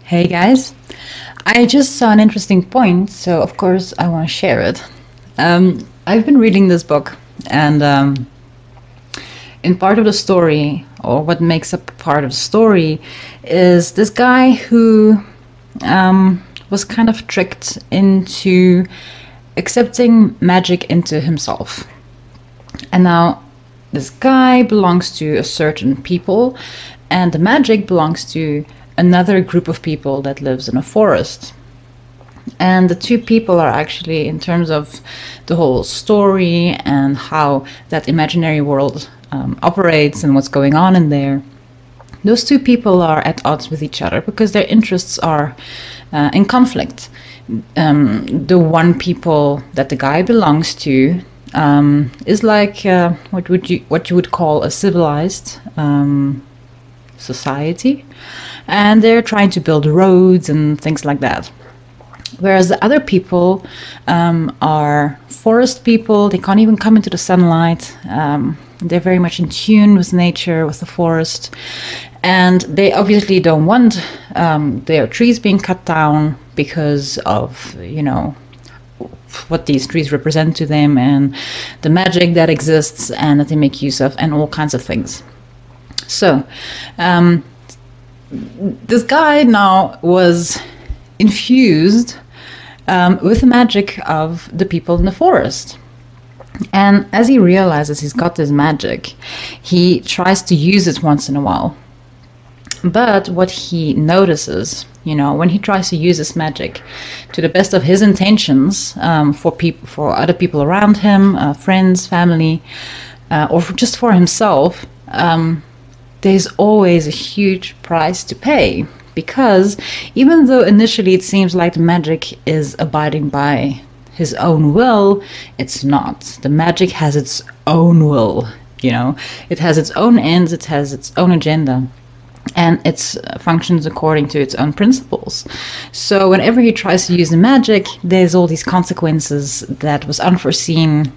Hey guys, I just saw an interesting point, so of course I want to share it. I've been reading this book, and in part of the story, or what makes up part of the story, is this guy who was kind of tricked into accepting magic into himself. And now this guy belongs to a certain people, and the magic belongs to another group of people that lives in a forest. And the two people are actually, in terms of the whole story and how that imaginary world operates and what's going on in there, those two people are at odds with each other because their interests are in conflict. The one people that the guy belongs to is like what you would call a civilized society, and they're trying to build roads and things like that. Whereas the other people are forest people. They can't even come into the sunlight. They're very much in tune with nature, with the forest, and they obviously don't want their trees being cut down because of, what these trees represent to them and the magic that exists and that they make use of and all kinds of things. So this guy now was infused with the magic of the people in the forest. And as he realizes he's got this magic, he tries to use it once in a while. But what he notices, when he tries to use this magic to the best of his intentions, for other people around him, friends, family, or just for himself, there's always a huge price to pay. Because even though initially it seems like the magic is abiding by his own will, it's not. The magic has its own will, It has its own ends, it has its own agenda, and it functions according to its own principles. So whenever he tries to use the magic, there's all these consequences that was unforeseen,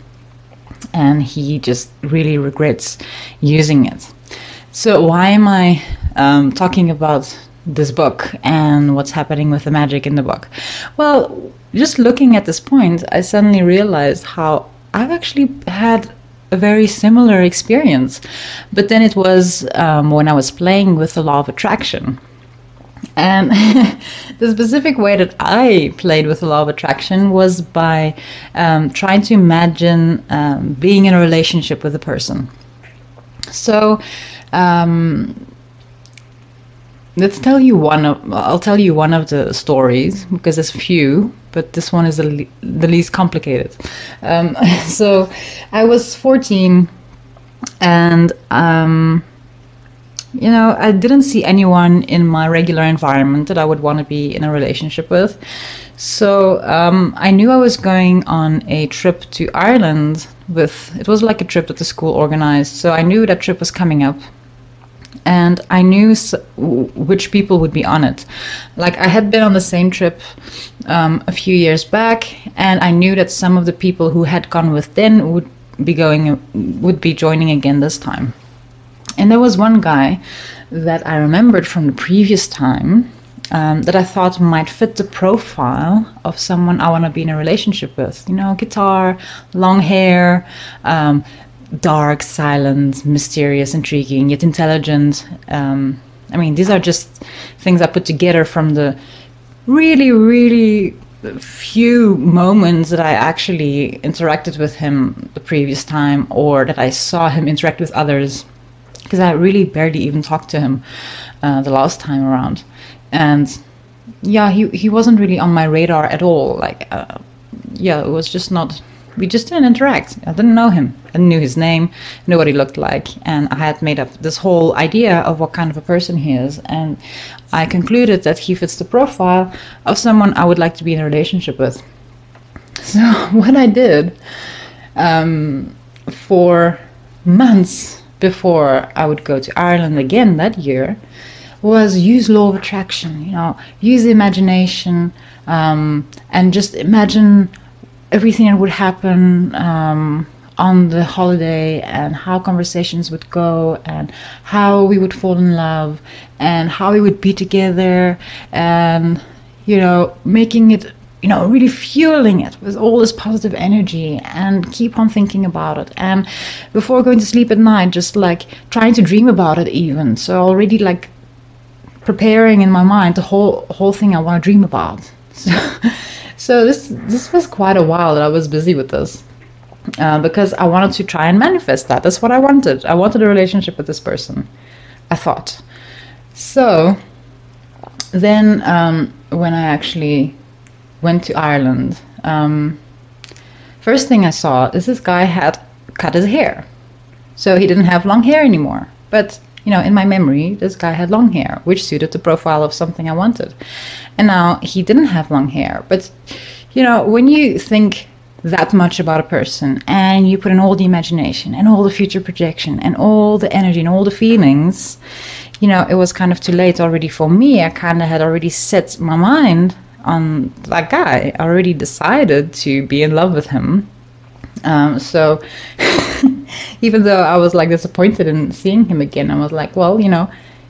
and he just really regrets using it. So why am I talking about this book and what's happening with the magic in the book? Well, just looking at this point, I suddenly realized how I've actually had a very similar experience. But then it was when I was playing with the law of attraction. And the specific way that I played with the law of attraction was by trying to imagine being in a relationship with a person. So I'll tell you one of the stories, because there's few, but this one is the least complicated. So I was 14, and I didn't see anyone in my regular environment that I would want to be in a relationship with. So I knew I was going on a trip to Ireland it was like a trip that the school organized. So I knew that trip was coming up. And I knew which people would be on it. Like, I had been on the same trip a few years back, and I knew that some of the people who had gone with then would be joining again this time. And there was one guy that I remembered from the previous time that I thought might fit the profile of someone I want to be in a relationship with. Guitar, long hair, dark, silent, mysterious, intriguing, yet intelligent. These are just things I put together from the really, really few moments that I actually interacted with him the previous time, or that I saw him interact with others, because I really barely even talked to him the last time around. And he wasn't really on my radar at all. It was just not. We just didn't interact. I didn't know him. I didn't know his name, knew what he looked like, and I had made up this whole idea of what kind of a person he is, and I concluded that he fits the profile of someone I would like to be in a relationship with. So what I did for months before I would go to Ireland again that year was use law of attraction, use the imagination, and just imagine everything that would happen, on the holiday, and how conversations would go, and how we would fall in love, and how we would be together, and making it, really fueling it with all this positive energy, and keep on thinking about it. And before going to sleep at night, just like trying to dream about it even. So already like preparing in my mind the whole thing I want to dream about. So this was quite a while that I was busy with this, because I wanted to try and manifest that. That's what I wanted. I wanted a relationship with this person, I thought. So then when I actually went to Ireland, first thing I saw is this guy had cut his hair. So he didn't have long hair anymore. But, in my memory, this guy had long hair, which suited the profile of something I wanted. And now he didn't have long hair. But, when you think that much about a person, and you put in all the imagination and all the future projection and all the energy and all the feelings, it was kind of too late already for me. I kind of had already set my mind on that guy. I already decided to be in love with him. So even though I was like disappointed in seeing him again, I was like, well,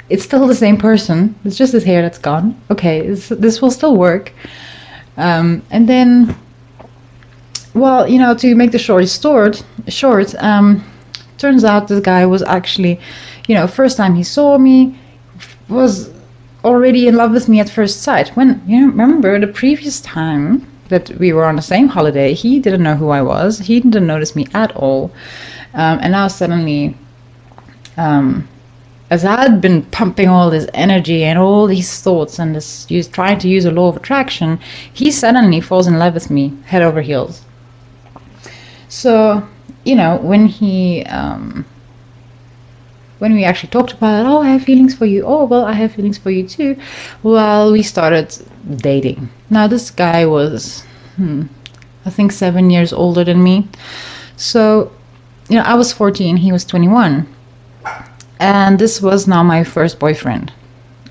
it's still the same person. It's just his hair that's gone. Okay, this will still work. And then, well, to make the story short, turns out this guy was actually, first time he saw me, was already in love with me at first sight. When, remember the previous time that we were on the same holiday, he didn't know who I was. He didn't notice me at all. And now suddenly, as I had been pumping all this energy and all these thoughts and trying to use a law of attraction, he suddenly falls in love with me, head over heels. So, when we actually talked about it, oh, I have feelings for you. Oh, well, I have feelings for you too. Well, we started dating. Now, this guy was, I think 7 years older than me. So, I was 14, he was 21. And this was now my first boyfriend.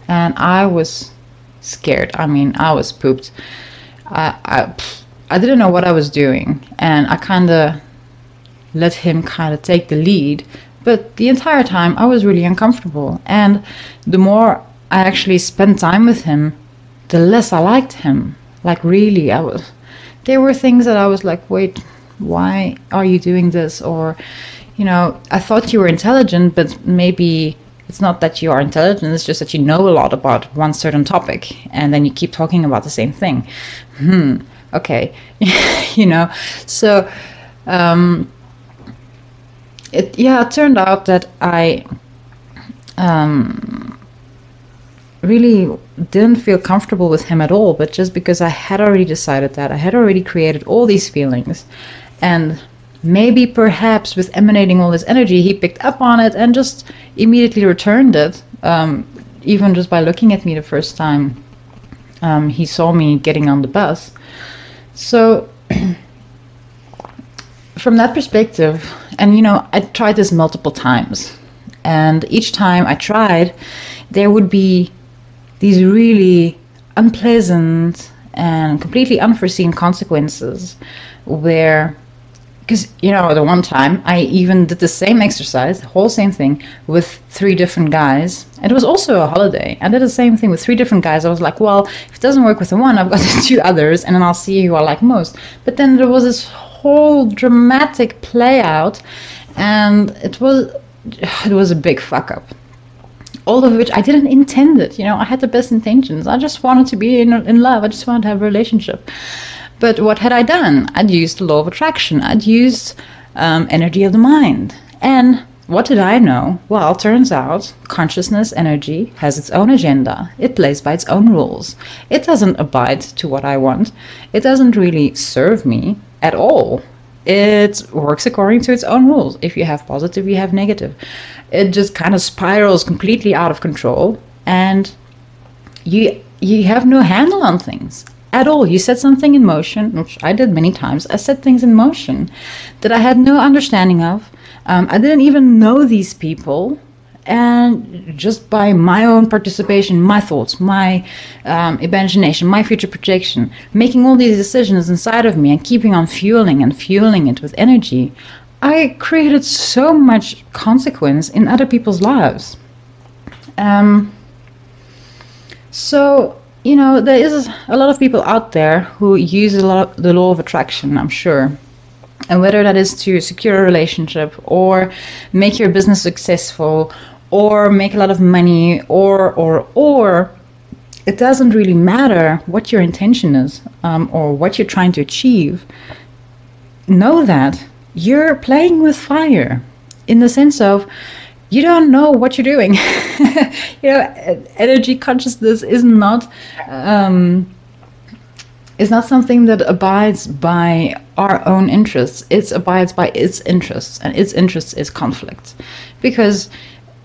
And I was scared. I mean, I was pooped. I didn't know what I was doing. And I kind of let him kind of take the lead. But the entire time I was really uncomfortable. And the more I actually spent time with him, the less I liked him. Like really, there were things that I was like, wait, why are you doing this? Or, I thought you were intelligent, but maybe it's not that you are intelligent, it's just that you know a lot about one certain topic. And then you keep talking about the same thing. Okay. So, it turned out that I really didn't feel comfortable with him at all, but just because I had already decided that, I had already created all these feelings, and maybe perhaps with emanating all this energy, he picked up on it and just immediately returned it, even just by looking at me the first time he saw me getting on the bus. So from that perspective, and I tried this multiple times, and each time I tried, there would be these really unpleasant and completely unforeseen consequences where, because the one time I even did the same exercise, the whole same thing, with 3 different guys. And it was also a holiday. I did the same thing with 3 different guys. I was like, well, if it doesn't work with the one, I've got the 2 others, and then I'll see who I like most. But then there was this whole dramatic play out, and it was a big fuck up. All of which I didn't intend it. I had the best intentions. I just wanted to be in love. I just wanted to have a relationship. But what had I done? I'd used the law of attraction. I'd used energy of the mind. And what did I know? Well, turns out consciousness energy has its own agenda. It plays by its own rules. It doesn't abide to what I want. It doesn't really serve me at all. It works according to its own rules. If you have positive, you have negative. It just kind of spirals completely out of control, and you have no handle on things at all. You set something in motion, which I did many times. I set things in motion that I had no understanding of. I didn't even know these people, and just by my own participation, my thoughts, my imagination, my future projection, making all these decisions inside of me and keeping on fueling it with energy, I created so much consequence in other people's lives. So, there is a lot of people out there who use a lot of the law of attraction, I'm sure. And whether that is to secure a relationship or make your business successful or make a lot of money or it doesn't really matter what your intention is, or what you're trying to achieve. Know that you're playing with fire, in the sense of you don't know what you're doing. Energy consciousness is not something that abides by our own interests. It abides by its interests, and its interest is conflict, because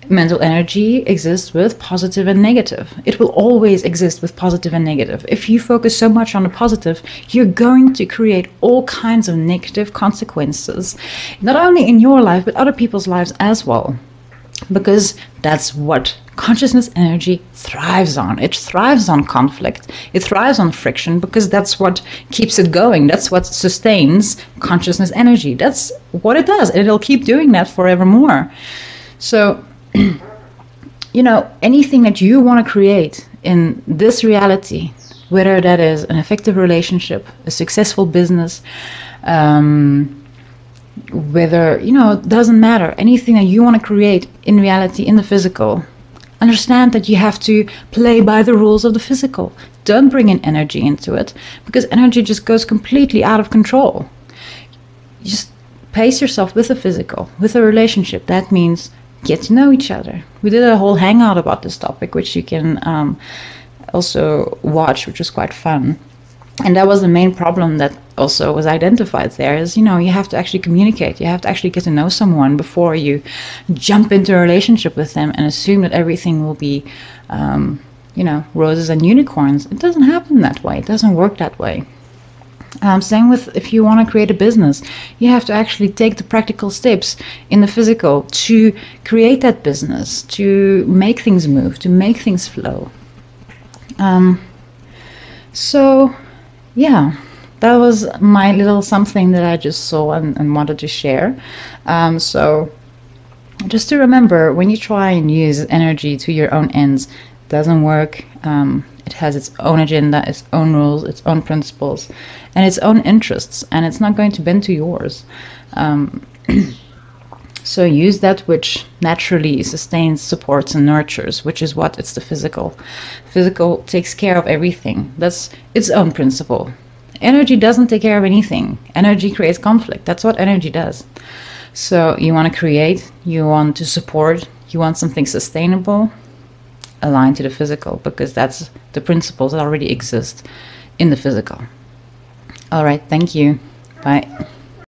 mental energy exists with positive and negative. It will always exist with positive and negative. If you focus so much on the positive, you're going to create all kinds of negative consequences, not only in your life, but other people's lives as well. Because that's what consciousness energy thrives on. It thrives on conflict. It thrives on friction, because that's what keeps it going. That's what sustains consciousness energy. That's what it does. It'll keep doing that forevermore. So, anything that you want to create in this reality, whether that is an effective relationship, a successful business, whether, it doesn't matter, anything that you want to create in reality, in the physical, understand that you have to play by the rules of the physical. Don't bring in energy into it, because energy just goes completely out of control. Just pace yourself with the physical, with a relationship. That means get to know each other. We did a whole hangout about this topic, which you can also watch, which was quite fun. And that was the main problem that also was identified there, is, you have to actually communicate. You have to actually get to know someone before you jump into a relationship with them and assume that everything will be, roses and unicorns. It doesn't happen that way. It doesn't work that way. Same with if you want to create a business, you have to actually take the practical steps in the physical to create that business, to make things move, to make things flow. So, yeah, that was my little something that I just saw and wanted to share. So, just to remember, when you try and use energy to your own ends, it doesn't work. It has its own agenda, its own rules, its own principles, and its own interests, and it's not going to bend to yours. So use that which naturally sustains, supports, and nurtures, which is what? It's the physical. Physical takes care of everything. That's its own principle. Energy doesn't take care of anything. Energy creates conflict. That's what energy does. So you want to create, you want to support, you want something sustainable, aligned to the physical, because that's the principles that already exist in the physical. All right, thank you. Bye.